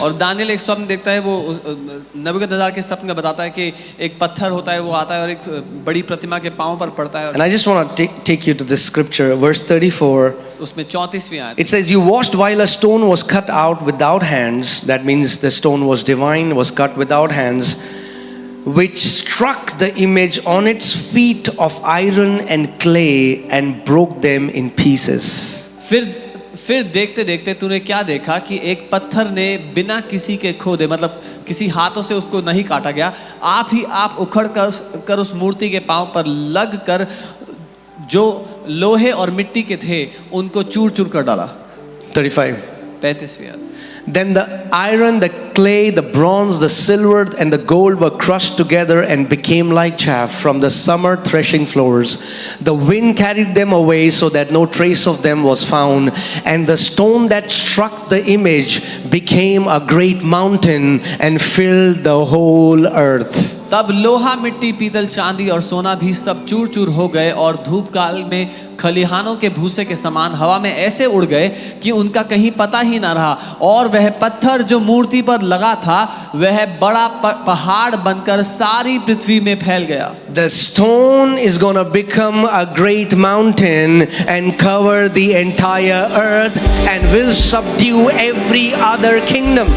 और दानियल एक स्वप्न देखता है, वो नबूकदनेस्सर के स्वप्न में बताता है कि एक पत्थर होता है, वो आता है और एक बड़ी प्रतिमा के पांव पर पड़ता है. And I just want to take you to this scripture, verse 34. उसमें 34वीं आयत. It says, "You watched while a stone was cut out without hands." That means the stone was divine, was cut without hands, which struck the image on its feet of iron and clay and broke them in pieces. फिर देखते देखते तूने क्या देखा कि एक पत्थर ने बिना किसी के खोदे, मतलब किसी हाथों से उसको नहीं काटा गया, आप ही आप उखड़ कर उस मूर्ति के पांव पर लग कर जो लोहे और मिट्टी के थे उनको चूर चूर कर डाला. 35वीं आयत. Then the iron, the clay, the bronze, the silver, and the gold were crushed together and became like chaff from the summer threshing floors. The wind carried them away so that no trace of them was found. And the stone that struck the image became a great mountain and filled the whole earth. तब लोहा, मिट्टी, पीतल, चांदी और सोना भी सब चूर चूर हो गए और धूप काल में खलिहानों के भूसे के समान हवा में ऐसे उड़ गए कि उनका कहीं पता ही ना रहा. और वह पत्थर जो मूर्ति पर लगा था वह बड़ा पहाड़ बनकर सारी पृथ्वी में फैल गया. The stone is going to become a great mountain and cover the entire earth and will subdue every other kingdom.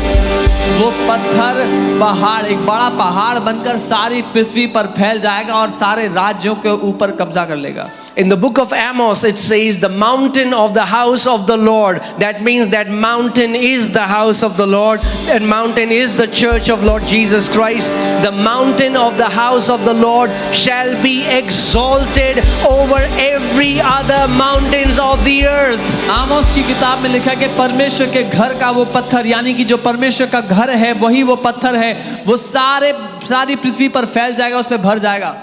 वो पत्थर पहाड़ एक बड़ा पहाड़ बनकर सारी पृथ्वी पर फैल जाएगा और सारे राज्यों के ऊपर कब्जा कर लेगा. In the book of Amos it says the mountain of the house of the Lord. That means that mountain is the house of the Lord. That mountain is the church of Lord Jesus Christ. The mountain of the house of the Lord shall be exalted over every other mountains of the earth. आमोस की किताब में लिखा है कि परमेश्वर के घर का वो पत्थर, यानी कि जो परमेश्वर का घर है वही वो पत्थर है, वो सारी पृथ्वी पर फैल जाएगा, उस पर भर जाएगा.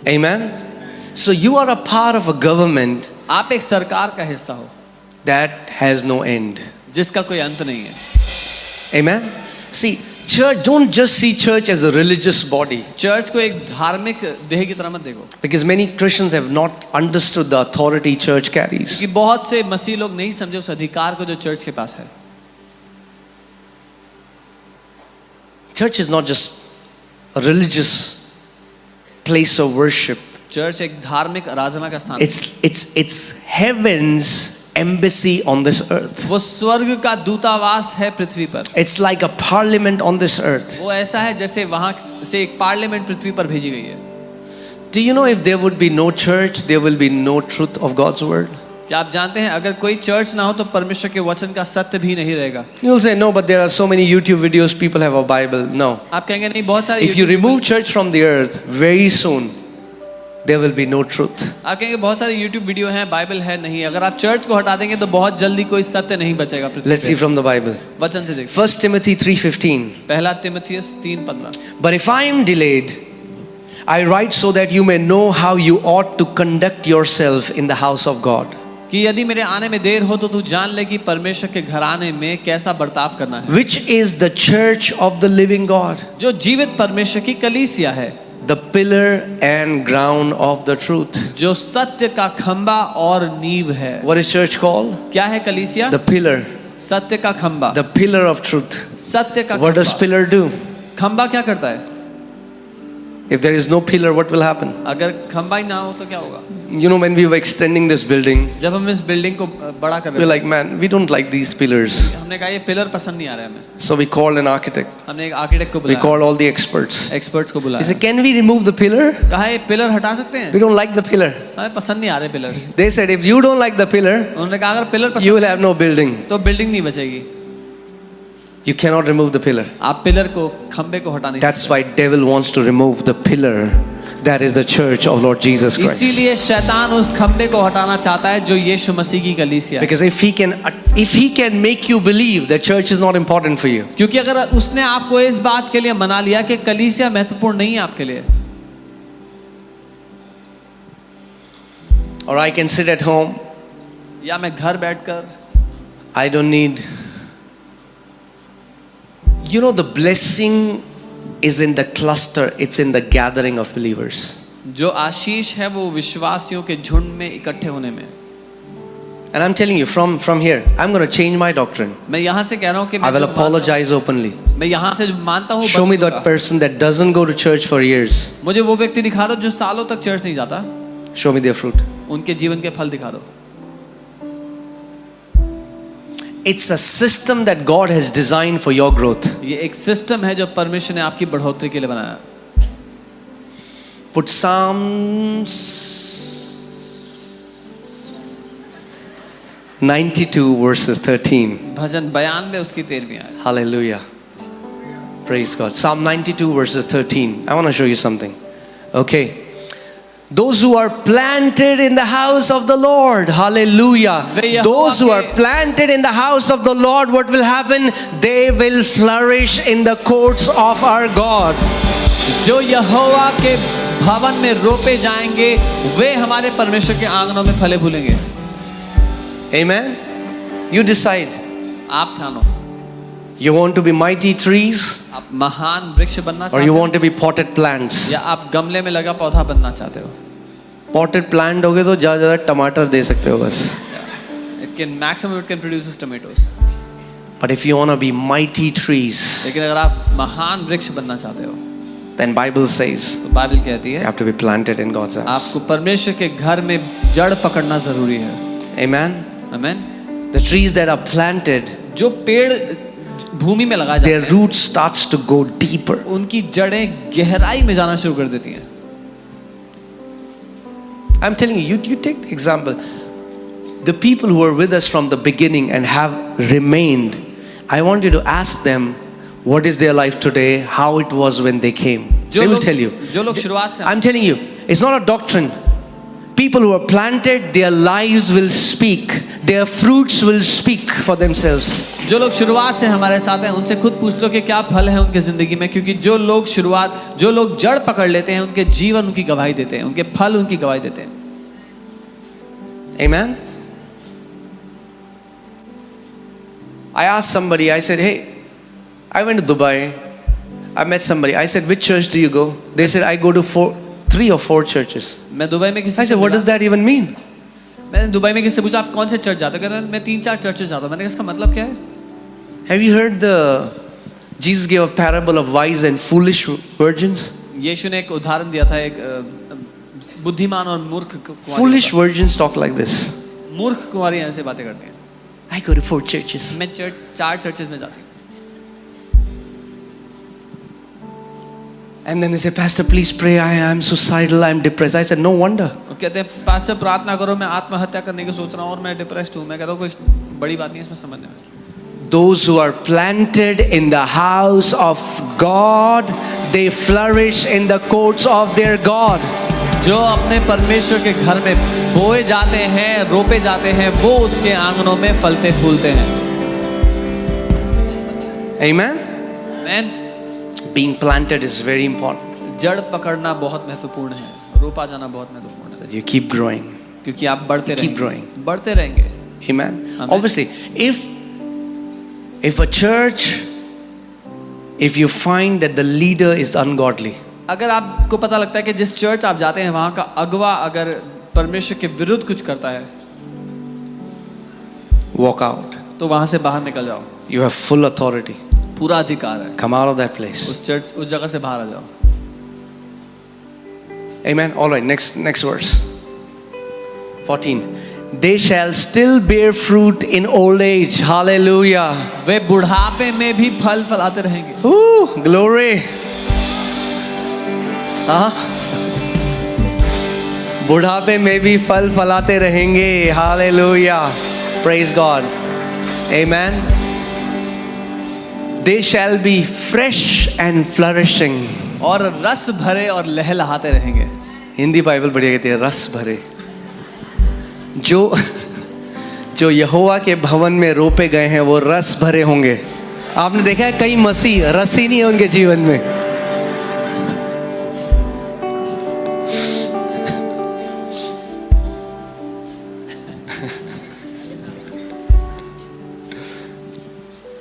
Amen. So you are a part of a government. आप एक सरकार का हिस्सा हो that has no end. जिसका कोई अंत नहीं है. Amen. See, church, don't just see church as a religious body. Church को एक धार्मिक देह की तरह मत देखो. Because many Christians have not understood the authority church carries. कि बहुत से मसीह लोग नहीं समझे उस अधिकार को जो चर्च के पास है. Church is not just a religious place of worship. Church एक धार्मिक आराधना का स्थान. It's heaven's embassy on this earth. वो स्वर्ग का दूतावास है पृथ्वी पर. It's like a parliament on this earth. वो ऐसा है जैसे वहां से एक पार्लियामेंट पृथ्वी पर भेजी गई है. Do you know if there would be no church, there will be no truth of God's word? क्या आप जानते हैं अगर कोई चर्च ना हो तो परमेश्वर के वचन का सत्य भी नहीं रहेगा. You'll say no, but there are so many YouTube videos, people have a Bible. No. आप कहेंगे नहीं, बहुत सारे. If you remove church from the earth, very soon there will be no truth. आप कहेंगे बहुत सारे YouTube वीडियो हैं, बाइबल है नहीं. अगर आप चर्च को हटा देंगे तो बहुत जल्दी कोई सत्य नहीं बचेगा पृथ्वी पे. Let's see from the Bible. वचन से देखिए. 1 Timothy 3:15. पहला तिमुथियुस 3:15. But if I am delayed, I write so that you may know how you ought to conduct yourself in the house of God. कि यदि मेरे आने में देर हो तो तू जान ले कि परमेश्वर के घराने में कैसा बर्ताव करना है. Which is the church of the living God. जो जीवित परमेश्वर की कलीसिया है. The pillar and ground of the truth. जो सत्य का खंबा और नींव है. What is church called? क्या है कलीसिया? The pillar. सत्य का खंबा. The pillar of truth. सत्य का What does pillar do? खंबा क्या करता है? If there is no pillar, what will happen? अगर खंबा ही ना हो तो क्या होगा? You know, when we were extending this building, जब हम इस बिल्डिंग को बड़ा कर रहे we're थे, like, man, we don't like these pillars. हमने कहा ये पिलर पसंद नहीं आ रहा है हमें. So we called an architect. हमने एक आर्किटेक्ट को We बुलाया. called all the experts. Experts को He बुलाया. said, can we remove the pillar? कहा ये पिलर हटा सकते हैं? We don't like the pillar. हमें पसंद नहीं आ रहे pillar. They said, if you don't like the pillar, उन्होंने कहा अगर पिलर you पसंद will have no building. तो बिल्डिंग नहीं बचेगी. You cannot remove the pillar. आप पिलर को, खंबे को हटा नहीं That's why devil wants to remove the pillar. That is the church of Lord Jesus सकते. Christ. इसीलिए शैतान उस खंबे को हटाना चाहता है जो यीशु मसीह की कलीसिया है. Because if he can make you believe that church is not important for you, क्योंकि अगर उसने आपको इस बात के लिए मना लिया कि कलीसिया महत्वपूर्ण नहीं है आपके लिए, or I can sit at home, या मैं घर बैठकर, I don't need. You know, the blessing is in the cluster, it's in the gathering of believers. जो आशीष है वो विश्वासियों के झुंड में इकट्ठे होने में. And I'm telling you, from here, I'm going to change my doctrine. मैं यहाँ से कह रहा हूँ कि I मैं will जो मानता हूँ, apologize openly. मैं यहाँ से जो मानता हूँ Show me बदलूंगा। that person that doesn't go to church for years. मुझे वो व्यक्ति दिखा दो जो सालों तक चर्च नहीं जाता, Show me their fruit. उनके जीवन के फल दिखा दो। It's a system that God has designed for your growth. ये एक सिस्टम है जो परमेश्वर ने आपकी बढ़ोतरी के लिए बनाया। Put Psalms 92 verses 13. भजन 92 उसकी 13वीं आयत। Hallelujah. Praise God. Psalm 92 verses 13. I want to show you something. Okay. Those who are planted in the house of the Lord. Hallelujah. Those who are planted in the house of the Lord, what will happen? They will flourish in the courts of our God. जो यहोवा के भवन में रोपे जाएंगे वे हमारे परमेश्वर के आंगनों में फले फूलेंगे। Amen. You decide. आप ठानो, You want to be mighty trees आप महान वृक्ष बनना or चाहते you हो want to be potted plants? या आप गमले में लगा पौधा बनना चाहते हो। Potted plant होगे तो ज़्यादा ज़्यादा टमाटर दे सकते हो बस. It can maximum it can produce tomatoes। But if you want to be mighty trees, लेकिन अगर आप महान वृक्ष बनना चाहते हो then Bible says तो बाइबल कहती you है have to be planted in God's house. आपको परमेश्वर के घर में जड़ पकड़ना जरूरी है। Amen. आमीन। The trees that are planted, जो पेड़ भूमि में लगाए जाते their हैं roots starts to go deeper. उनकी जड़ें गहराई में जाना शुरू कर देती हैं। I'm telling you, you take the example. The people who are with us from the beginning and have remained, I want you to ask them what is their life today, how it was when they came. They will tell you. जो लोग शुरुआत से I'm telling you, it's not a doctrine. People who are planted, their lives will speak. Their fruits will speak for themselves. जो लोग शुरुआत से हमारे साथ हैं उनसे खुद पूछ लो कि क्या फल है उनके जिंदगी में, क्योंकि जो लोग जड़ पकड़ लेते हैं उनके जीवन उनकी गवाही देते हैं, उनके फल उनकी गवाही देते हैं। Amen. I asked somebody, I said, hey, I went to Dubai. I met somebody. I said, which church do you go? They said, I go to 3 or 4 churches. मैं दुबई में किसी I से said, what does that even mean? मैंने Dubai में किसी से पूछा आप कौन से चर्च जाते हो? कहते हैं मैं 3-4 चर्चेस जाता हूँ। मैंने कहा इसका मतलब क्या है? Have you heard Jesus gave a parable of wise and foolish virgins? यीशु ने एक उदाहरण दिया था, एक बुद्धिमान और मूर्ख कुंवारी Foolish का। virgins talk like this. मूर्ख कुंवारी ऐसे बातें करती हैं। I go to 4 churches. मैं 4 चर्चेस में जाती हूँ। And then they say, Pastor, please pray. I am suicidal. I am depressed. I said, no wonder. वो कहते हैं पास्टर प्रार्थना करो, मैं आत्महत्या करने की सोच रहा हूँ और मैं डिप्रेस्ड हूँ। मैं कहता हूँ कोई बड़ी बात नहीं है इसमें समझने में। Those who are planted in the house of God, they flourish in the courts of their God. जो अपने परमेश्वर के घर में बोए जाते हैं, रोपे जाते हैं, वो उसके आंगनों में फलते फूलते हैं। Amen. Amen? Being planted is very important. जड़ पकड़ना बहुत महत्वपूर्ण है, रोपा जाना बहुत महत्वपूर्ण है, That you keep growing. क्योंकि आप बढ़ते Keep रहेंगे, growing. बढ़ते रहेंगे। Amen. Amen. Obviously, if a church, if you find that the leader is ungodly, अगर आपको पता लगता है कि जिस चर्च आप जाते हैं वहाँ का अगवा अगर परमेश्वर के विरुद्ध कुछ करता है, walk out. तो वहाँ से बाहर निकल जाओ। You have full authority. पूरा अधिकार है। Come out of that place. उस जगह से बाहर आ जाओ। Amen. All right. Next verse. 14. They shall still bear fruit in old age. Hallelujah. वे बुढ़ापे में भी फल फलाते रहेंगे। Ooh, glory. बुढ़ापे में भी फल फलाते रहेंगे. Hallelujah. Praise God. Amen. They shall be fresh and flourishing. और रस भरे और लहलहाते रहेंगे। हिंदी बाइबल बढ़िया कहती है रस भरे. जो यहोवा के भवन में रोपे गए हैं वो रस भरे होंगे. आपने देखा है कई मसीह रस ही नहीं है उनके जीवन में.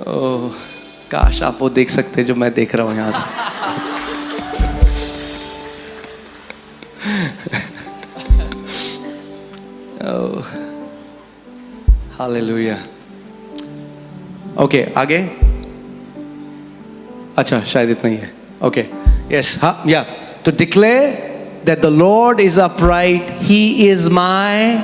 ओह, काश आप वो देख सकते जो मैं देख रहा हूं यहां से. Hallelujah. Okay, आगे. अच्छा, शायद इतना ही है. Okay. Yes. हाँ, yeah. To declare that the Lord is upright, He is my.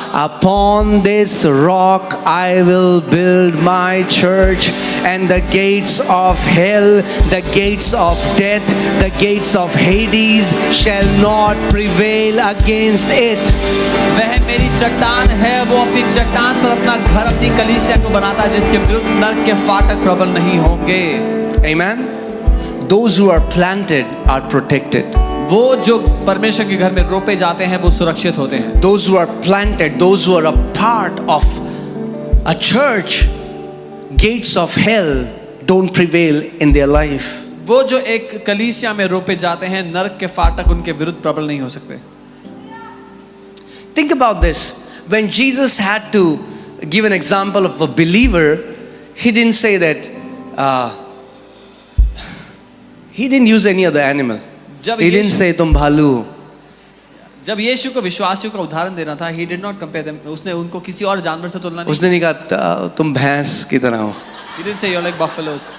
Upon this rock I will build my church, and the gates of hell, the gates of death, the gates of Hades shall not prevail against it. वह मेरी चट्टान है, वो अपनी चट्टान पर अपना घर, अपनी कलीसिया को बनाता है, जिसके विरुद्ध नरक के फाटक प्रबल नहीं होंगे. Amen. Those who are planted are protected. वो जो परमेश्वर के घर में रोपे जाते हैं वो सुरक्षित होते हैं. Those who are planted, those who are a part of a church, gates of hell don't prevail in their life. वो जो एक कलीसिया में रोपे जाते हैं, नरक के फाटक उनके विरुद्ध प्रबल नहीं हो सकते. Think about this. When Jesus had to give an example of a believer, He didn't say that, He didn't use any other animal. He didn't say तुम भालू हो. जब यीशु को विश्वासियों का उदाहरण देना था, he did not compare them. उसने उनको किसी और जानवर से तुलना नहीं. उसने नहीं कहा तुम भैंस की तरह हो. He didn't say you're like buffaloes.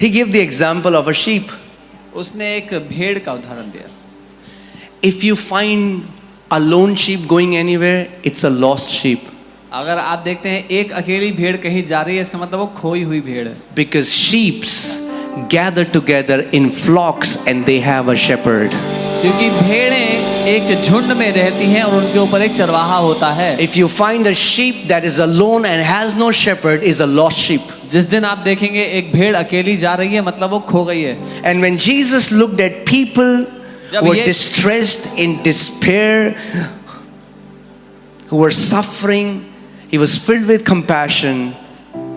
He gave the example of a sheep. उसने एक भेड़ का उदाहरण दिया. If you find a lone sheep going anywhere, it's a lost sheep. अगर आप देखते हैं एक अकेली भेड़ कहीं जा रही है, इसका मतलब वो खोई हुई भेड़ है. Because sheeps gather together in flocks and they have a shepherd. क्योंकि भेड़ें एक झुंड में रहती हैं और उनके ऊपर एक चरवाहा होता है. If you find a sheep that is alone and has no shepherd, is a lost sheep. जिस दिन आप देखेंगे एक भेड़ अकेली जा रही है, मतलब वो खो गई है. And when Jesus looked at people जब who were ये- distressed in despair, who were suffering, He was filled with compassion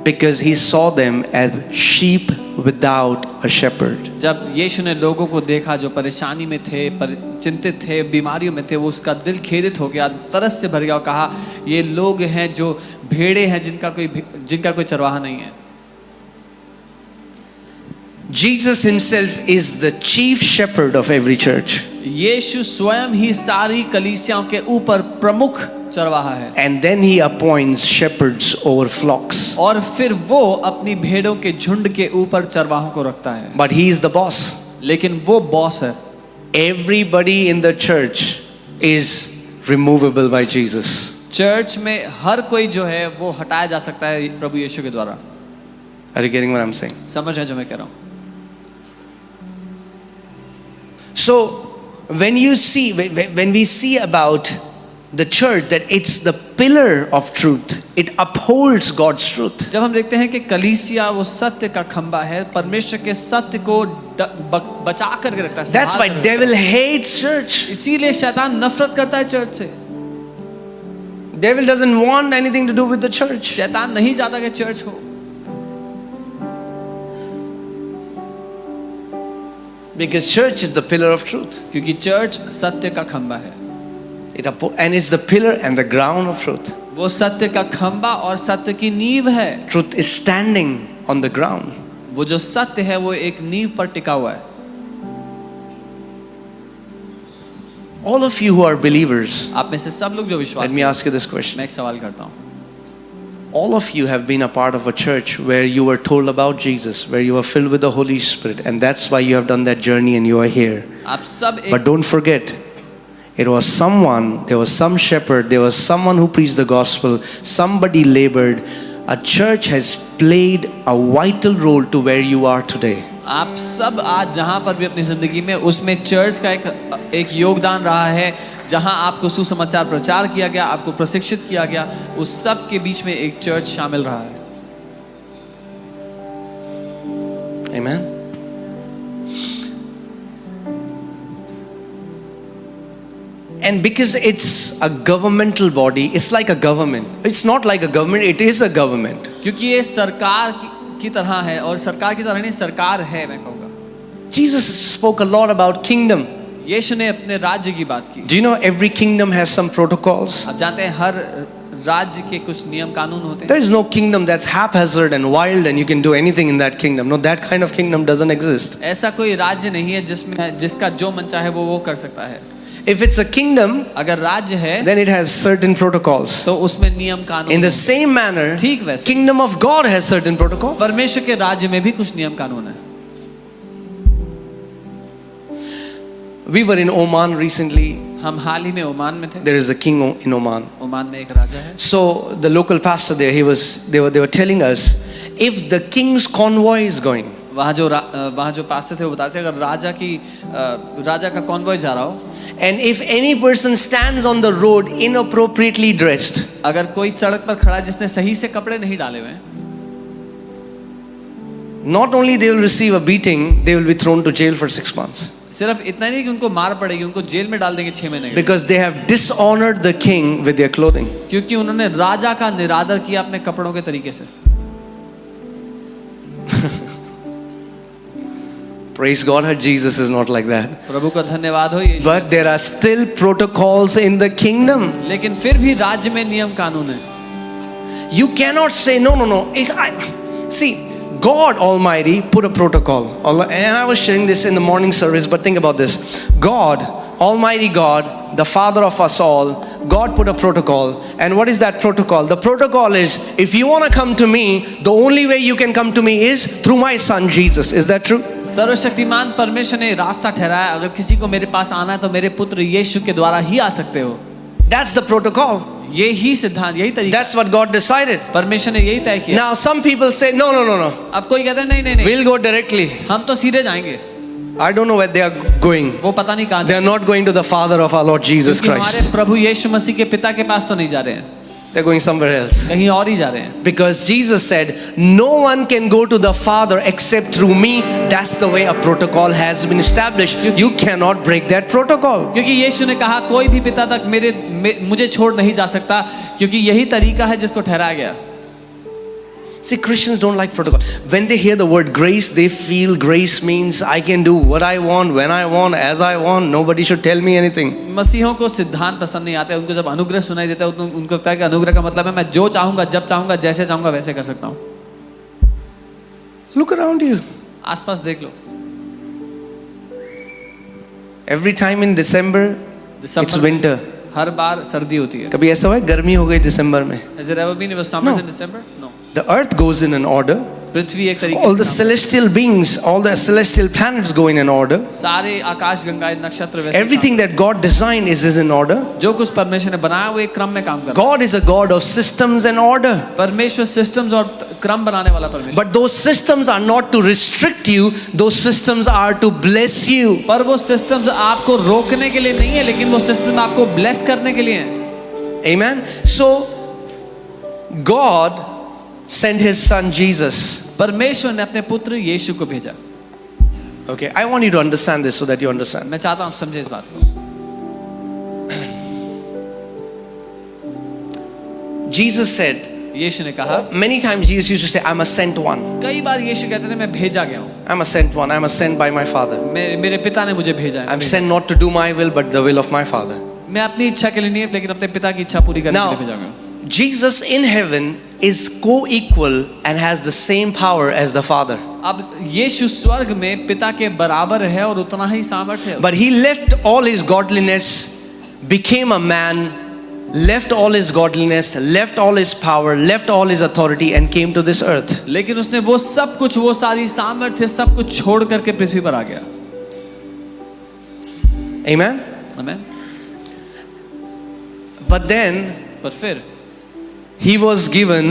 because He saw them as sheep without a shepherd. जब यीशु ने लोगों को देखा जो परेशानी में थे, चिंतित थे, बीमारियों में थे, वो उसका दिल खेदित हो गया, तरस से भर गया और कहा ये लोग हैं जो भेड़े हैं जिनका कोई चरवाहा नहीं है. Jesus Himself is the chief shepherd of every church. यीशु स्वयं ही सारी कलीसियाओं के ऊपर प्रमुख चरवाहा है. And then He appoints shepherds over flocks. और फिर वो अपनी भेड़ों के झुंड के ऊपर चरवाहों को रखता है. But He is the boss. लेकिन वो बॉस है. Everybody in the church is removable by Jesus. Church में हर कोई जो है वो हटाया जा सकता है प्रभु यीशु के द्वारा. Are you getting what I'm saying? समझ है जो मैं कह रहा हूँ. So when you see, when we see about the church that it's the pillar of truth, it upholds God's truth. जब हम देखते हैं कि कलीसिया वो सत्य का खंबा है, परमेश्वर के सत्य को बचा करके रखता है. That's why devil hates church. इसीलिए शैतान नफरत करता है चर्च से. Devil doesn't want anything to do with the church. शैतान नहीं चाहता कि चर्च हो. Because church is the pillar of truth. क्योंकि चर्च सत्य का खंबा है. And it's the pillar and the ground of truth. वो सत्य का खंबा और सत्य की नींव है. Truth is standing on the ground. वो जो सत्य है वो एक नींव पर टिका हुआ है. All of you who are believers, आप में से सब लोग जो let विश्वासी me हैं, ask you this question. मैं एक सवाल करता हूँ. All of you have been a part of a church where you were told about Jesus, where you were filled with the Holy Spirit, and that's why you have done that journey and you are here. आप सब एक But don't forget, it was someone, there was some shepherd, there was someone who preached the gospel, somebody labored. A church has played a vital role to where you are today. आप सब आज जहाँ पर भी अपनी जिंदगी में, उसमें चर्च का एक योगदान रहा है. जहाँ आपको सुसमाचार प्रचार किया गया, आपको प्रशिक्षित किया गया, उस सब के बीच में एक चर्च शामिल रहा है. Amen. And because it's a governmental body, it's like a government. It's not like a government, it is a government. क्योंकि ये सरकार की तरह है, और सरकार की तरह नहीं, सरकार है. मैं कहूँगा Jesus spoke a lot about kingdom. यीशु ने अपने राज्य की बात की. Do you know every kingdom has some protocols? आप जानते हैं हर राज्य के कुछ नियम कानून होते There हैं। is no kingdom that's haphazard and wild and you can do anything in that kingdom. No, that kind of kingdom doesn't exist. ऐसा कोई राज्य नहीं है जिसमें जिसका जो मन चाहे वो कर सकता है। If it's a kingdom, अगर राज्य है then it has certain protocols. तो उसमें नियम कानून In the होते same manner, हैं। ठीक वैसे kingdom of God has certain protocols. परमेश्वर के राज्य में भी कुछ नियम कानून है। We were in Oman recently. हम हाल ही में ओमान में थे। There is a king in Oman. Oman में एक राजा है। So the local pastor there, they were telling us, if the king's convoy is going, वहाँ जो पास्टर थे वो बताते हैं, अगर राजा का कॉन्वॉय जा रहा हो, and if any person stands on the road inappropriately dressed, अगर कोई सड़क पर खड़ा है जिसने सही से कपड़े नहीं डाले हुए हैं, not only they will receive a beating, they will be thrown to jail for 6 months. सिर्फ इतना नहीं कि उनको मार पड़ेगी, उनको जेल में डाल देंगे 6 महीने के लिए। Because they have dishonored the king with their clothing. क्योंकि उन्होंने राजा का निरादर किया अपने कपड़ों के तरीके से। Praise God that Jesus is not like that. प्रभु का धन्यवाद हो यीशु। But there are still protocols in the kingdom. लेकिन फिर भी राज्य में नियम कानून है। You cannot say no. See, God Almighty put a protocol. And I was sharing this in the morning service, but think about this. God, Almighty God, the Father of us all, God put a protocol. And what is that protocol? The protocol is, if you want to come to me, the only way you can come to me is through my son Jesus. Is that true? सर्वशक्तिमान परमेश्वर ने रास्ता ठहराया, अगर किसी को मेरे पास आना है तो मेरे पुत्र यीशु के द्वारा ही आ सकते हो। That's the protocol. ये ही सिद्धांत, यही तरीका। That's what God decided. परमेश्वर ने यही तय किया। Now some people say, no. अब कोई कहता है नहीं, We'll go directly. हम तो सीधे जाएंगे। I don't know where they are going. वो पता नहीं कहाँ They are not going to the Father of our Lord Jesus क्योंकि हमारे Christ. प्रभु यीशु मसीह के पिता के पास तो नहीं जा रहे हैं, They're going somewhere else. कहीं और ही जा रहे हैं। Because Jesus said, no one can go to the Father except through me. That's the way a protocol has been established. You cannot break that protocol. क्योंकि यीशु ने कहा कोई भी पिता तक मुझे छोड़ नहीं जा सकता, क्योंकि यही तरीका है जिसको ठहराया गया। See, Christians don't like protocol. When they hear the word grace, they feel grace means I can do what I want, when I want, as I want. Nobody should tell me anything. मसीहों को सिद्धांत पसंद नहीं आते, उनको जब अनुग्रह सुनाई देता है उनको लगता है कि अनुग्रह का मतलब है मैं जो चाहूंगा, जब चाहूंगा, जैसे चाहूंगा वैसे कर सकता हूँ। Look around you. आसपास देख लो। Every time in December, it's winter. हर बार सर्दी होती है। कभी ऐसा हुआ है गर्मी हो गई दिसंबर में? Has it ever been it was summers No. in December? No. The earth goes in an order. पृथ्वी एक तरीके All the से celestial beings, all the celestial planets go in an order. सारे आकाश गंगाएं नक्षत्र वैसे Everything that God designed is in order. जो कुछ परमेश्वर ने बनाया वो एक क्रम में काम कर रहा God is a God of systems and order. है। परमेश्वर सिस्टम्स और क्रम बनाने वाला परमेश्वर। But those systems are not to restrict you, those systems are to bless you. पर वो सिस्टम्स आपको रोकने के लिए नहीं है, लेकिन वो सिस्टम आपको ब्लेस करने के लिए है। Amen. So God sent his son Jesus. परमेश्वर ने अपने पुत्र यीशु को भेजा। Okay, I want you to understand this so that you understand. मैं चाहता हूं आप समझे इस बात को। Jesus said, यीशु ने कहा, many times Jesus used to say, I'm a sent one. कई बार यीशु कहते थे मैं भेजा गया हूं, I'm a sent one. I'm a sent by my Father. मेरे पिता ने मुझे भेजा है। I'm sent not to do my will, but the will of my Father. मैं अपनी इच्छा के लिए नहीं, लेकिन अपने पिता की इच्छा पूरी करने के लिए भेजा गया हूं। Jesus in heaven is co-equal and has the same power as the Father. अब यीशु स्वर्ग में पिता के बराबर है और उतना ही सामर्थ्य है। But he left all his godliness, became a man, left all his godliness, left all his power, left all his authority and came to this earth. लेकिन उसने वो सब कुछ, वो सारी सामर्थ्य, सब कुछ छोड़ करके पृथ्वी पर आ गया। Amen? आमीन। But then पर फिर he was given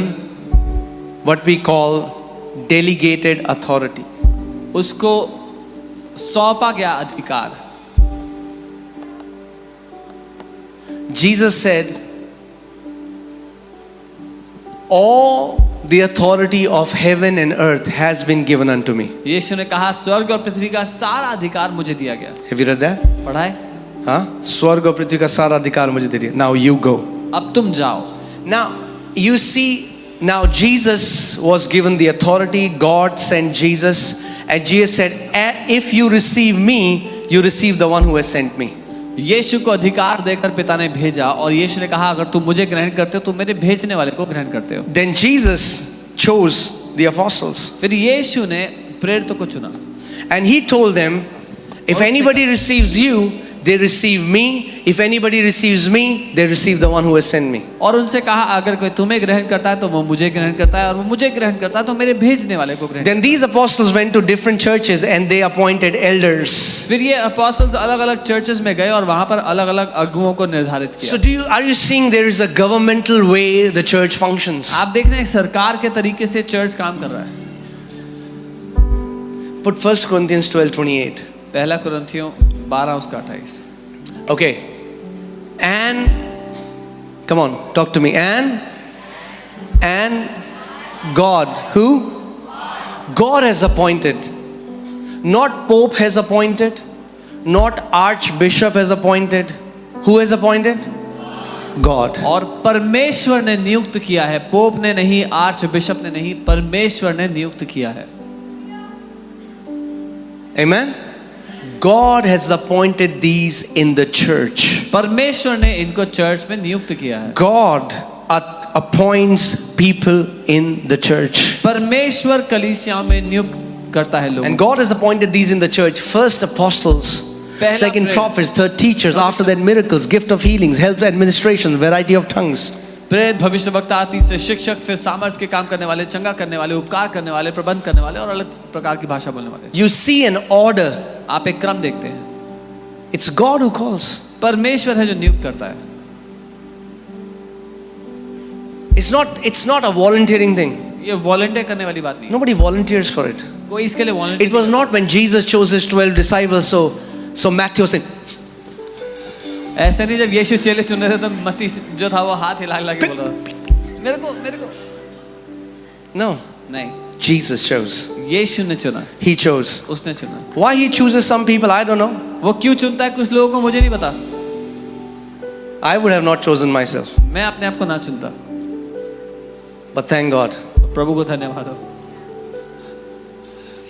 what we call delegated authority. उसको सौंपा गया अधिकार। Jesus said, all the authority of heaven and earth has been given unto me. यीशु ने कहा स्वर्ग और पृथ्वी का सारा अधिकार मुझे दिया गया। Have you read that? पढ़ा है? हाँ, स्वर्ग और पृथ्वी का सारा अधिकार मुझे दे दिया. Now you go. अब तुम जाओ। Now you see, now Jesus was given the authority. God sent Jesus, and Jesus said, if you receive me, you receive the one who has sent me. यीशु को अधिकार देकर पिता ने भेजा और यीशु ने कहा अगर तुम मुझे ग्रहण करते हो तो मेरे भेजने वाले को ग्रहण करते हो। Then Jesus chose the apostles. फिर यीशु ने प्रेरितों को चुना And he told them, if anybody receives you, they receive me. If anybody receives me, they receive the one who has sent me. और उनसे कहा अगर कोई तुम्हें ग्रहण करता है तो वो मुझे ग्रहण करता है और वो मुझे ग्रहण करता है तो मेरे भेजने वाले को ग्रहण। Then these apostles went to different churches and they appointed elders. फिर ये apostles अलग-अलग churches में गए और वहाँ पर अलग-अलग अगुओं को निर्धारित किया। So are you seeing there is a governmental way the church functions? आप देख रहे हैं सरकार के तरीके से चर्च काम कर रहा है। Put 1 Corinthians 12:28. पहला कुरिन्थियों 12 उसका 28। Okay. And come on, talk to me. And God, who? God has appointed. Not Pope has appointed, not Archbishop has appointed. Who has appointed? God. और परमेश्वर ने नियुक्त किया है, पोप ने नहीं, आर्च बिशप ने नहीं, परमेश्वर ने नियुक्त किया है। Amen. God has appointed these in the church. परमेश्वर ने इनको चर्च में नियुक्त किया है। God appoints people in the church. परमेश्वर कलीसियाओं में नियुक्त करता है लोगों। And God has appointed these in the church. First apostles, second prophets, third teachers, after that miracles, gift of healings, helps administration, variety of tongues. प्रेरित, भविष्यवक्ता, तीसरे शिक्षक, फिर सामर्थ के काम करने वाले, चंगा करने वाले, उपकार करने वाले, प्रबंध करने वाले और अलग प्रकार की भाषा बोलने वाले। You see an order. आप एक क्रम देखते हैं। It's God who calls. परमेश्वर है जो नियुक्त करता है। It's not a volunteering thing. ये वॉलंटियर करने वाली बात नहीं। Nobody volunteers for it. कोई इसके लिए volunteer. It was not when Jesus chose his 12 disciples. So Matthew said, ऐसे नहीं, जब यीशु चेले चुन रहे थे तो मत्ती जो था वो हाथ हिला हिला के बोल रहा मेरे को no. नहीं, Jesus chose. यीशु ने चुना, He chose. उसने चुना। Why he chooses some people, I don't know. वो क्यों चुनता है कुछ लोगों को मुझे नहीं पता। I would have not chosen myself. मैं अपने आप को ना चुनता। But thank God. प्रभु को धन्यवाद हो।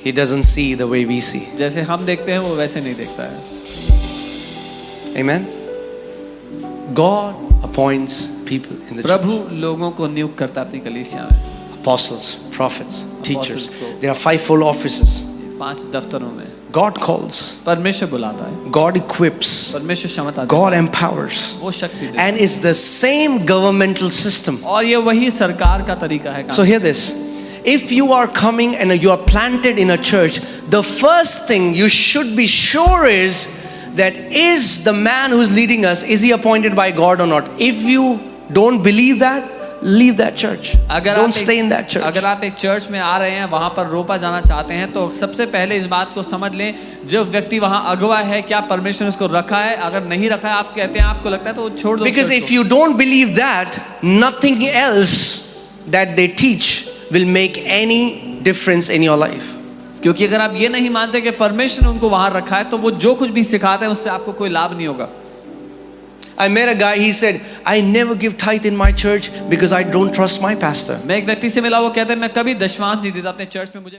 He doesn't see the way we see. जैसे हम देखते हैं वो वैसे नहीं देखता है। Amen. God appoints people in the church. प्रभु लोगों को नियुक्त करता है अपनी कलीसिया में। Apostles, prophets, teachers. को। There are 5-fold offices. 5 दफ्तरों में God calls. परमेश्वर बुलाता है, God equips. परमेश्वर क्षमता देता God है, empowers. वो शक्ति देता है। And it's the same governmental system. और ये वही सरकार का तरीका है काम। So hear this. If you are coming and you are planted in a church, the first thing you should be sure is that is the man who is leading us, is he appointed by God or not? If you don't believe that, leave that church. Don't stay in that church. अगर आप एक church में आ रहे हैं, वहाँ पर रोपा जाना चाहते हैं, तो सबसे पहले इस बात को समझ लें, जो व्यक्ति वहाँ अगुवा है, क्या परमेश्वर ने उसको रखा है? अगर नहीं रखा है, आप कहते हैं आपको लगता है, तो छोड़ दो। Because if you don't believe that, nothing else that they teach will make any difference in your life. क्योंकि अगर आप ये नहीं मानते कि परमेश्वर ने उनको वहाँ रखा है, तो वो जो कुछ भी सिखाते हैं उससे आपको कोई लाभ नहीं होगा। I met a guy, he said, I never give tithe in my church because I don't trust my pastor. मैं एक व्यक्ति से मिला, वो कहते हैं मैं कभी दशमांश नहीं देता अपने चर्च में। मुझे